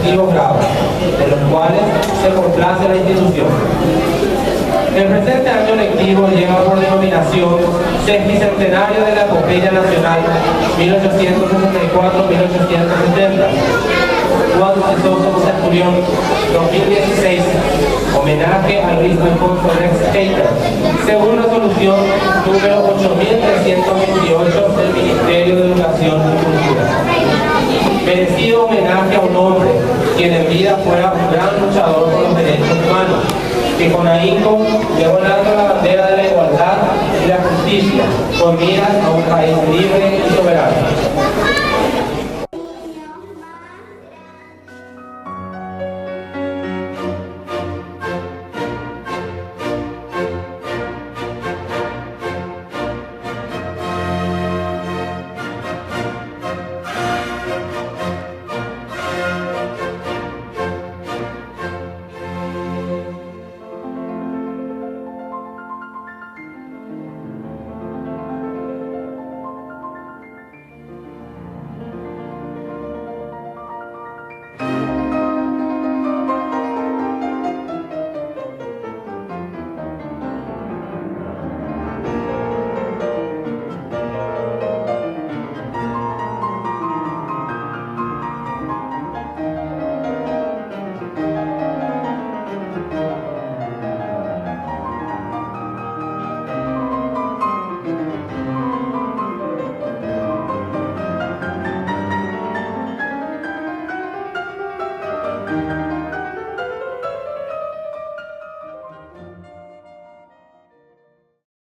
sucesivos grados, de los cuales se complace la institución. El presente año lectivo lleva por denominación Sesquicentenario de la Epopeya Nacional 1864-1870, Juan Soso Centurión 2016, homenaje a Luis Alfonso Rex Keiter, según resolución número 8328 del Ministerio de Educación y Cultura. Merecido homenaje a un hombre quien en vida fuera un gran luchador por los derechos humanos, que con ahínco llevó en alto la bandera de la igualdad y la justicia, con miras a un país libre y soberano.